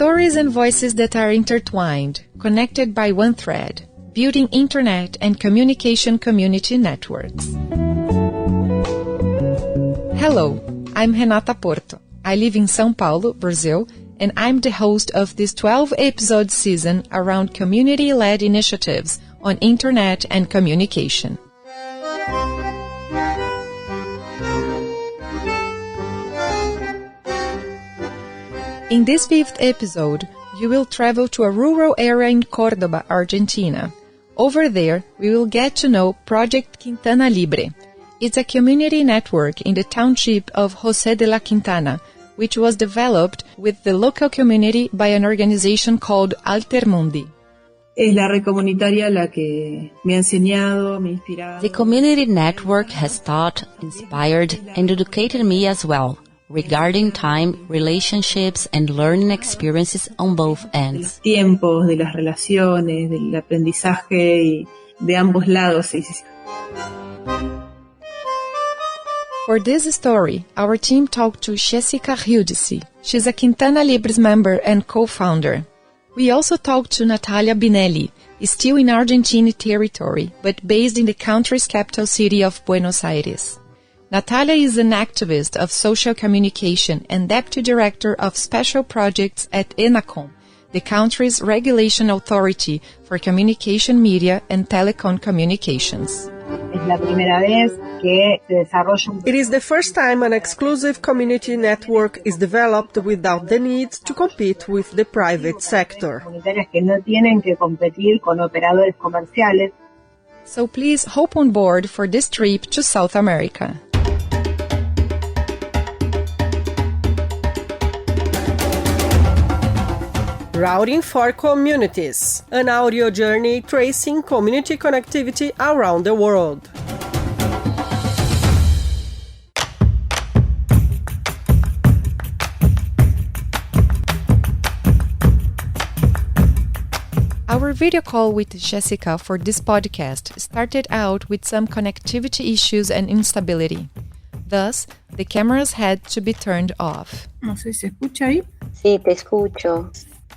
Stories and voices that are intertwined, connected by one thread, building internet and communication community networks. Hello, I'm Renata Porto. I live in São Paulo, Brazil, and I'm the host of this 12-episode season around community-led initiatives on internet and communication. In this 5th episode, you will travel to a rural area in Córdoba, Argentina. Over there, we will get to know Project Quintana Libre. It's a community network in the township of José de la Quintana, which was developed with the local community by an organization called AlterMundi. Es la red comunitaria la que me ha enseñado, me ha inspirado. The community network has taught, inspired, and educated me as well, regarding time, relationships, and learning experiences on both ends. De los tiempos, de las relaciones, del aprendizaje y de ambos lados. For this story, our team talked to Jessica Giudice. She's a Quintana Libre's member and co-founder. We also talked to Natalia Vinelli, still in Argentine territory, but based in the country's capital city of Buenos Aires. Natalia is an activist of social communication and deputy director of special projects at ENACOM, the country's regulation authority for communication media and telecommunications. It is the first time an exclusive community network is developed without the need to compete with the private sector. So please hop on board for this trip to South America. Routing for Communities, an audio journey tracing community connectivity around the world. Our video call with Jessica for this podcast started out with some connectivity issues and instability. Thus, the cameras had to be turned off. No sé si se escucha ahí. Sí, te escucho.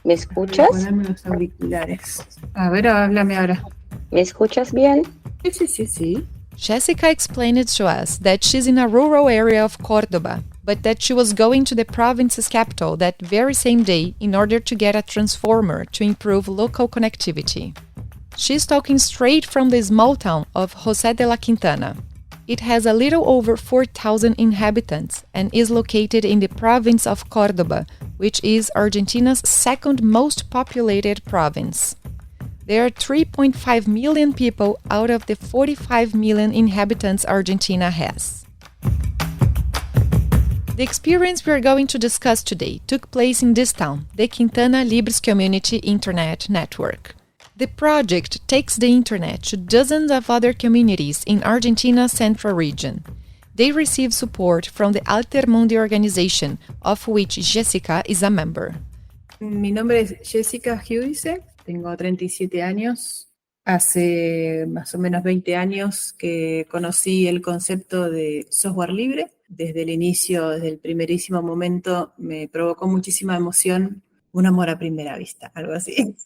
¿Me escuchas? Ponerme los auriculares. A ver, háblame ahora. ¿Me escuchas bien? Sí. Jessica explained to us that she's in a rural area of Córdoba, but that she was going to the province's capital that very same day in order to get a transformer to improve local connectivity. She's talking straight from the small town of José de la Quintana. It has a little over 4,000 inhabitants and is located in the province of Córdoba, which is Argentina's second most populated province. There are 3.5 million people out of the 45 million inhabitants Argentina has. The experience we are going to discuss today took place in this town, the Quintana Libre's Community Internet Network. The project takes the internet to dozens of other communities in Argentina's central region. They receive support from the AlterMundi organization, of which Jessica is a member. Mi nombre es Jessica Giudice, tengo 37 años. Hace más o menos 20 años que conocí el concepto de software libre. Desde el inicio, desde el primerísimo momento, me provocó muchísima emoción, un amor a primera vista, algo así.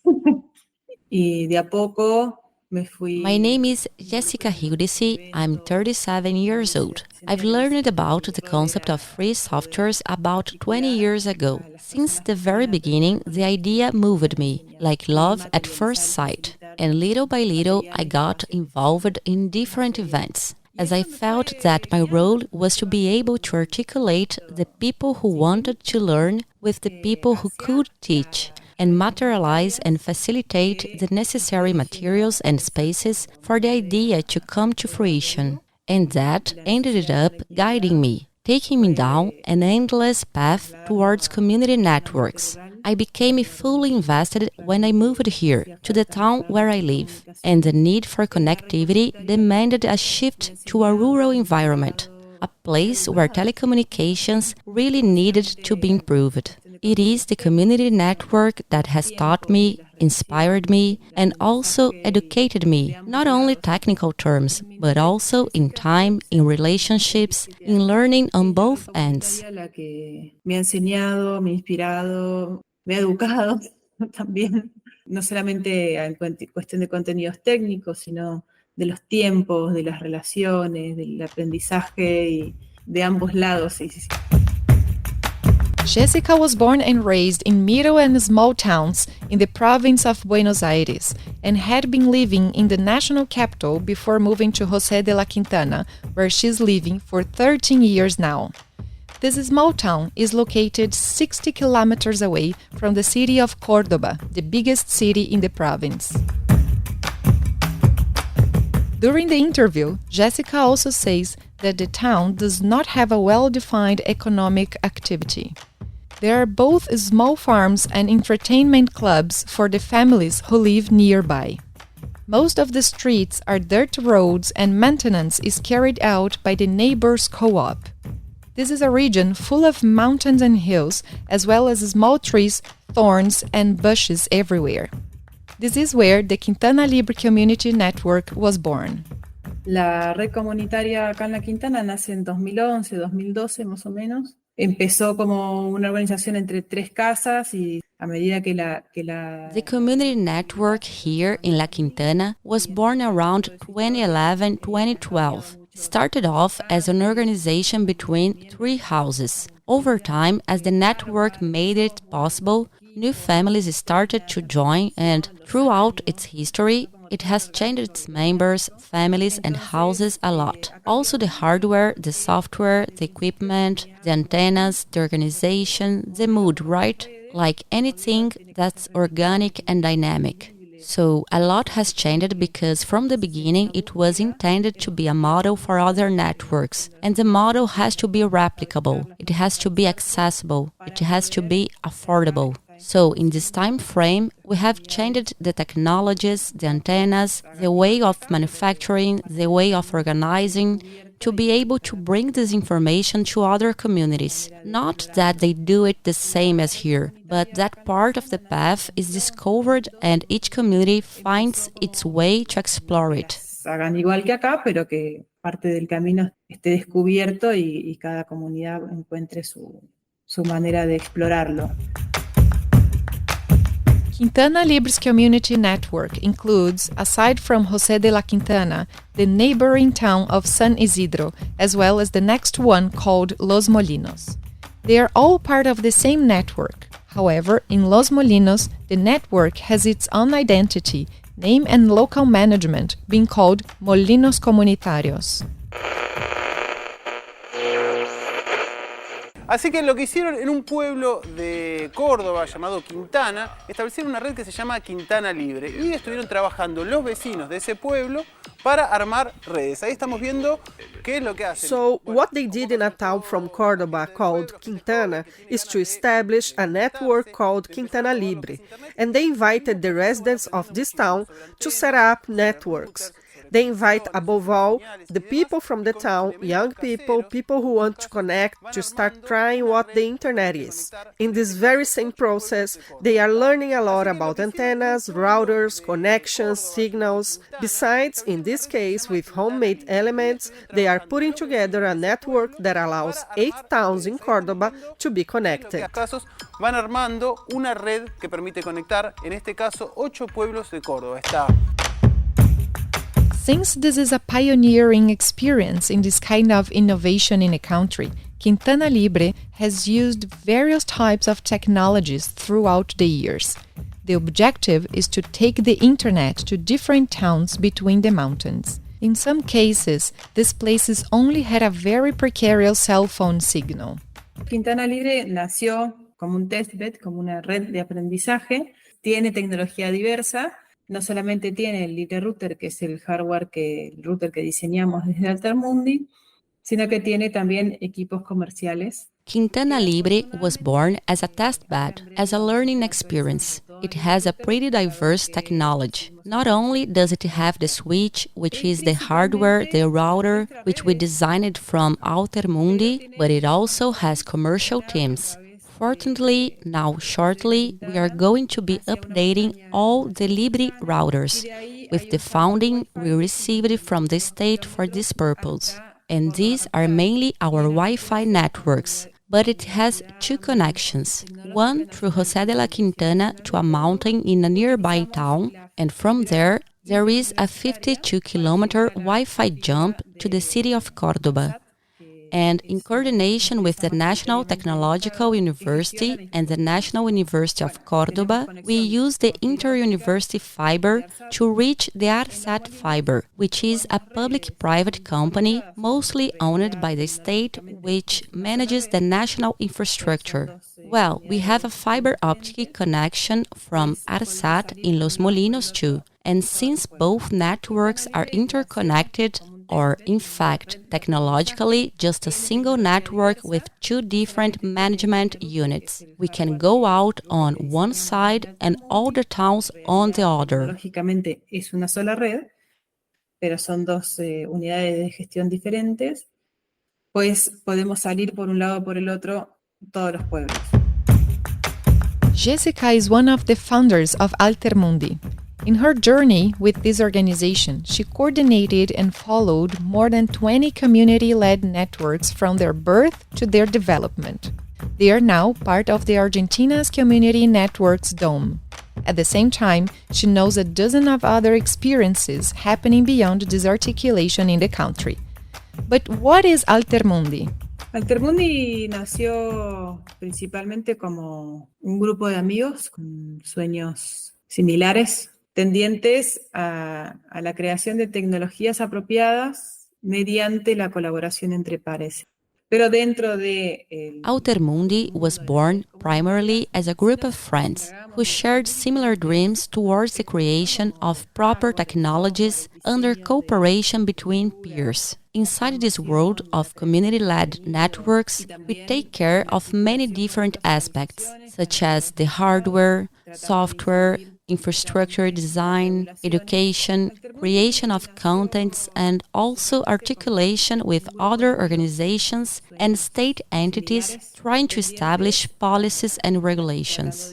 Y de a poco me fui. My name is Jessica Giudice. I'm 37 years old. I've learned about the concept of free softwares about 20 years ago. Since the very beginning, the idea moved me, like love at first sight. And little by little, I got involved in different events, as I felt that my role was to be able to articulate the people who wanted to learn with the people who could teach, and materialize and facilitate the necessary materials and spaces for the idea to come to fruition. And that ended up guiding me, taking me down an endless path towards community networks. I became fully invested when I moved here, to the town where I live, and the need for connectivity demanded a shift to a rural environment, a place where telecommunications really needed to be improved. It is the community network that has taught me, inspired me, and also educated me, not only technical terms, but also in time, in relationships, in learning on both ends. Me ha enseñado, me ha inspirado me ha educado también, no solamente en cuestión de contenidos técnicos, sino de los tiempos, de las relaciones, del aprendizaje y de ambos lados. Sí. Jessica was born and raised in middle and small towns in the province of Buenos Aires and had been living in the national capital before moving to José de la Quintana, where she's living for 13 years now. This small town is located 60 kilometers away from the city of Córdoba, the biggest city in the province. During the interview, Jessica also says that the town does not have a well-defined economic activity. There are both small farms and entertainment clubs for the families who live nearby. Most of the streets are dirt roads and maintenance is carried out by the neighbors' co-op. This is a region full of mountains and hills, as well as small trees, thorns, and bushes everywhere. This is where the Quintana Libre Community Network was born. La red comunitaria acá en la Quintana nace en 2011, 2012 más o menos. Empezó como una organización entre 3 casas y a medida que la... The community network here in La Quintana was born around 2011-2012. Started off as an organization between 3 houses. Over time, as the network made it possible, new families started to join, and throughout its history, it has changed its members, families, and houses a lot. Also the hardware, the software, the equipment, the antennas, the organization, the mood, right? Like anything that's organic and dynamic. So a lot has changed because from the beginning it was intended to be a model for other networks. And the model has to be replicable, it has to be accessible, it has to be affordable. So in this time frame, we have changed the technologies, the antennas, the way of manufacturing, the way of organizing, to be able to bring this information to other communities. Not that they do it the same as here, but that part of the path is discovered and each community finds its way to explore it. Hagan igual que acá, pero que parte del camino esté descubierto y cada comunidad encuentre su manera de explorarlo. Quintana Libre's community network includes, aside from José de la Quintana, the neighboring town of San Isidro, as well as the next one called Los Molinos. They are all part of the same network. However, in Los Molinos, the network has its own identity, name and local management, being called Molinos Comunitarios. Así que lo que hicieron en un pueblo de Córdoba llamado Quintana, establecieron una red que se llama Quintana Libre y estuvieron trabajando los vecinos de ese pueblo para armar redes. Ahí estamos viendo qué es lo que hacen. So, what they did in a town from Córdoba called Quintana is to establish a network called Quintana Libre, and they invited the residents of this town to set up networks. They invite, above all, the people from the town, young people, people who want to connect, to start trying what the internet is. In this very same process, they are learning a lot about antennas, routers, connections, signals. Besides, in this case, with homemade elements, they are putting together a network that allows 8 towns in Córdoba to be connected. En estos casos van armando una red que permite conectar, en este caso, 8 pueblos de Córdoba. Está... Since this is a pioneering experience in this kind of innovation in a country, Quintana Libre has used various types of technologies throughout the years. The objective is to take the internet to different towns between the mountains. In some cases, these places only had a very precarious cell phone signal. Quintana Libre nació como un testbed, como una red de aprendizaje. Tiene tecnología diversa. No solamente tiene el Libre Router, que es el router que diseñamos desde AlterMundi, sino que tiene también equipos comerciales. Quintana Libre was born as a testbed, as a learning experience. It has a pretty diverse technology. Not only does it have the switch, which is the hardware, the router, which we designed from AlterMundi, but it also has commercial teams. Fortunately, now shortly, we are going to be updating all the Libre routers with the funding we received from the state for this purpose. And these are mainly our Wi-Fi networks. but it has two connections, one through José de la Quintana to a mountain in a nearby town, and from there is a 52-kilometer Wi-Fi jump to the city of Córdoba. And in coordination with the National Technological University and the National University of Córdoba, we use the inter-university fiber to reach the ARSAT fiber, which is a public-private company mostly owned by the state, which manages the national infrastructure. Well, we have a fiber optic connection from ARSAT in Los Molinos too, and since both networks are interconnected, or in fact, technologically, just a single network with two different management units. We can go out on one side and all the towns on the other. Lógicamente es una sola red, pero son dos unidades de gestión diferentes, pues podemos salir por un lado o por el otro todos los pueblos. Jessica is one of the founders of AlterMundi. In her journey with this organization, she coordinated and followed more than 20 community-led networks from their birth to their development. They are now part of the Argentina's Community Networks Dome. At the same time, she knows a dozen of other experiences happening beyond this articulation in the country. But what is AlterMundi? AlterMundi nació principalmente como un grupo de amigos con sueños similares, tendientes a la creación de tecnologías apropiadas mediante la colaboración entre pares. Pero dentro de AlterMundi was born primarily as a group of friends who shared similar dreams towards the creation of proper technologies under cooperation between peers. Inside this world of community-led networks, we take care of many different aspects, such as the hardware, software, infrastructure design, education, creation of contents, and also articulation with other organizations and state entities trying to establish policies and regulations.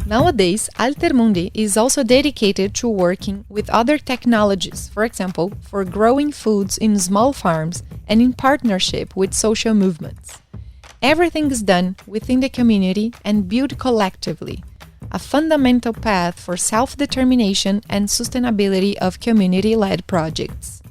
Nowadays, AlterMundi is also dedicated to working with other technologies, for example, for growing foods in small farms and in partnership with social movements. Everything is done within the community and built collectively, a fundamental path for self-determination and sustainability of community-led projects.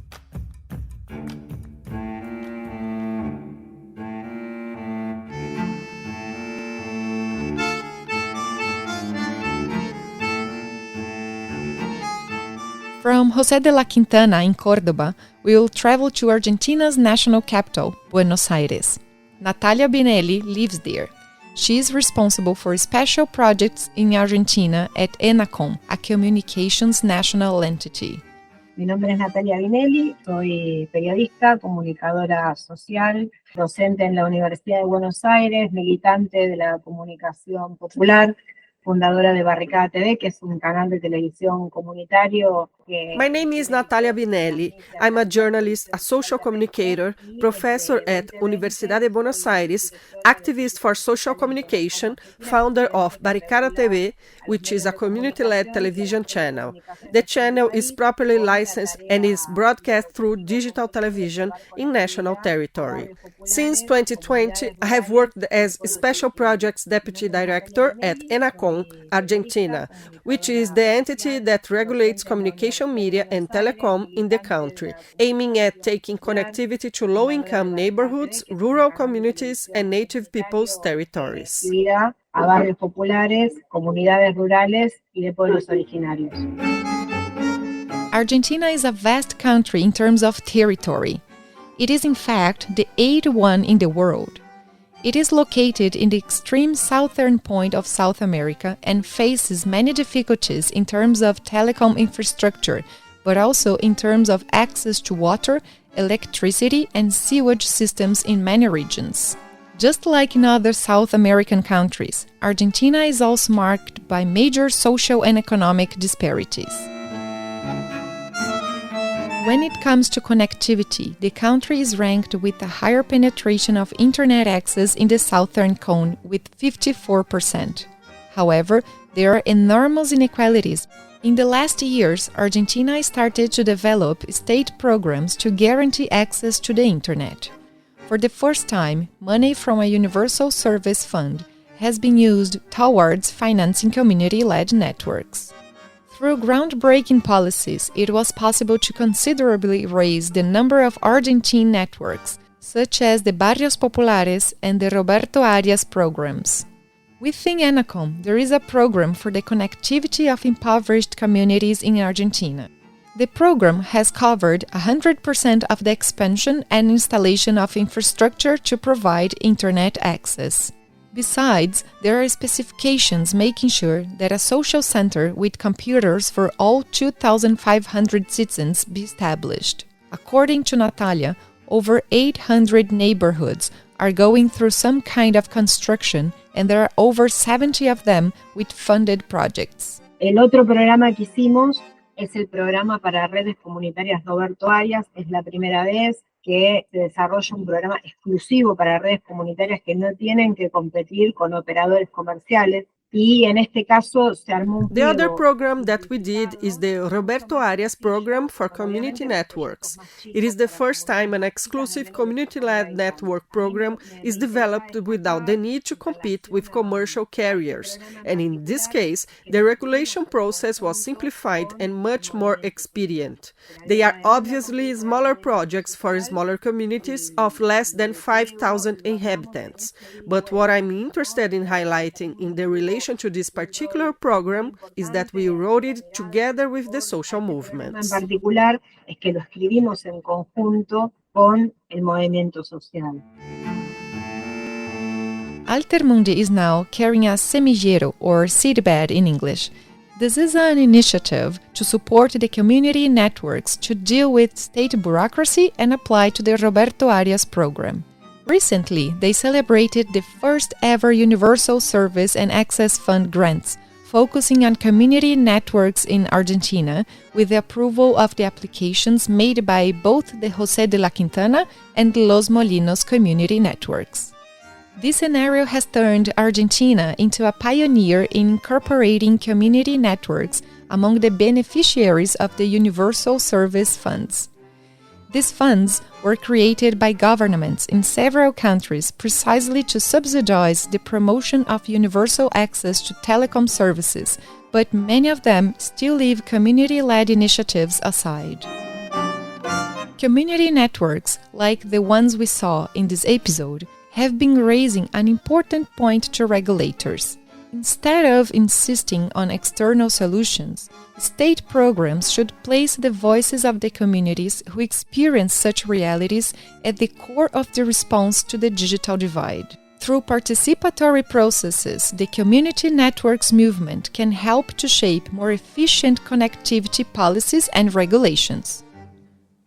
From José de la Quintana in Córdoba, we will travel to Argentina's national capital, Buenos Aires. Natalia Vinelli lives there. She is responsible for special projects in Argentina at ENACOM, a communications national entity. Mi nombre es Natalia Vinelli, soy periodista, comunicadora social, docente en la Universidad de Buenos Aires, militante de la comunicación popular, fundadora de Barricada.TV, que es un canal de televisión comunitario. My name is Natalia Vinelli. I'm a journalist, a social communicator, professor at Universidad de Buenos Aires, activist for social communication, founder of Barricada.TV, which is a community-led television channel. The channel is properly licensed and is broadcast through digital television in national territory. Since 2020, I have worked as Special Projects Deputy Director at ENACOM, Argentina, which is the entity that regulates communication media and telecom in the country, aiming at taking connectivity to low-income neighborhoods, rural communities, and native peoples' territories. A barrios populares, comunidades rurales y de pueblos originarios. Argentina is a vast country in terms of territory. It is in fact the 8th one in the world. It is located in the extreme southern point of South America and faces many difficulties in terms of telecom infrastructure, but also in terms of access to water, electricity, and sewage systems in many regions. Just like in other South American countries, Argentina is also marked by major social and economic disparities. When it comes to connectivity, the country is ranked with a higher penetration of internet access in the southern cone with 54%. However, there are enormous inequalities In the last years, Argentina started to develop state programs to guarantee access to the Internet. For the first time, money from a universal service fund has been used towards financing community-led networks. Through groundbreaking policies, it was possible to considerably raise the number of Argentine networks, such as the Barrios Populares and the Roberto Arias programs. Within ENACOM, there is a program for the connectivity of impoverished communities in Argentina. The program has covered 100% of the expansion and installation of infrastructure to provide Internet access. Besides, there are specifications making sure that a social center with computers for all 2,500 citizens be established. According to Natalia, over 800 neighborhoods are going through some kind of construction, and there are over 70 of them with funded projects. El otro programa que hicimos es el programa para redes comunitarias Roberto Arias. Es la primera vez que se desarrolla un programa exclusivo para redes comunitarias que no tienen que competir con operadores comerciales. Y en este caso se armó un The other program that we did is the Roberto Arias program for community networks. It is the first time an exclusive community-led network program is developed without the need to compete with commercial carriers. And in this case, the regulation process was simplified and much more expedient. They are obviously smaller projects for smaller communities of less than 5,000 inhabitants. But what I'm interested in highlighting in the relation to this particular program is that we wrote it together with the social movements. En particular es que lo escribimos en conjunto con el movimiento social. AlterMundi is now carrying a semillero, or seedbed in English. This is an initiative to support the community networks to deal with state bureaucracy and apply to the Roberto Arias program. Recently, they celebrated the first ever Universal Service and Access Fund grants, focusing on community networks in Argentina, with the approval of the applications made by both the José de la Quintana and Los Molinos community networks. This scenario has turned Argentina into a pioneer in incorporating community networks among the beneficiaries of the Universal Service Funds. These funds were created by governments in several countries precisely to subsidize the promotion of universal access to telecom services, but many of them still leave community-led initiatives aside. Community networks, like the ones we saw in this episode, have been raising an important point to regulators. Instead of insisting on external solutions, state programs should place the voices of the communities who experience such realities at the core of the response to the digital divide. Through participatory processes, the community networks movement can help to shape more efficient connectivity policies and regulations.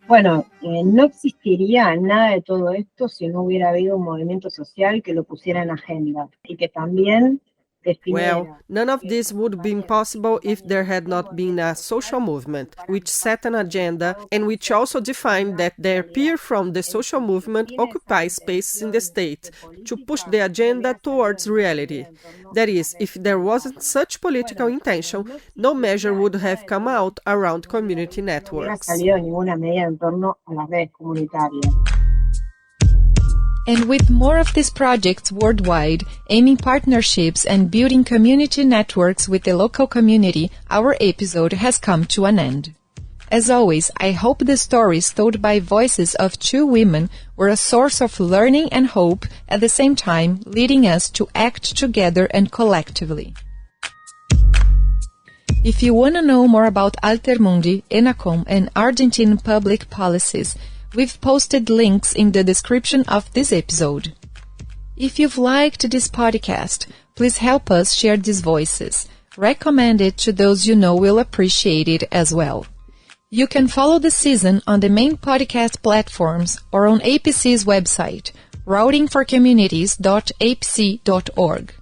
Bueno, no existiría nada de todo esto si no hubiera habido un movimiento social que lo pusiera en agenda y que también Well, none of this would be possible if there had not been a social movement, which set an agenda and which also defined that their peer from the social movement occupies spaces in the state to push the agenda towards reality. That is, if there wasn't such political intention, no measure would have come out around community networks. And with more of these projects worldwide, aiming partnerships and building community networks with the local community, our episode has come to an end. As always, I hope the stories told by voices of two women were a source of learning and hope, at the same time leading us to act together and collectively. If you want to know more about AlterMundi, ENACOM, and Argentine public policies, we've posted links in the description of this episode. If you've liked this podcast, please help us share these voices. Recommend it to those you know will appreciate it as well. You can follow the season on the main podcast platforms or on APC's website, routingforcommunities.apc.org.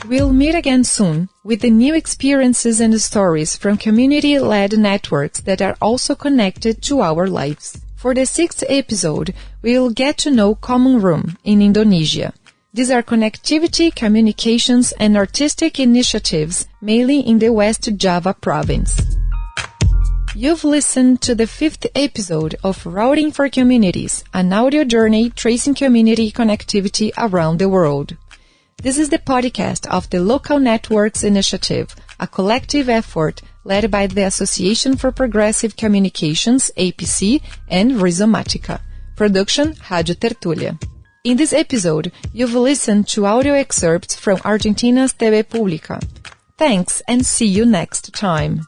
We'll meet again soon with the new experiences and stories from community-led networks that are also connected to our lives. For the 6th episode, we'll get to know Common Room in Indonesia. These are connectivity, communications, and artistic initiatives, mainly in the West Java province. You've listened to the 5th episode of Routing for Communities, an audio journey tracing community connectivity around the world. This is the podcast of the Local Networks Initiative, a collective effort led by the Association for Progressive Communications, APC, and Rhizomatica. Production, Rádio Tertúlia. In this episode, you've listened to audio excerpts from Argentina's TV Pública. Thanks and see you next time.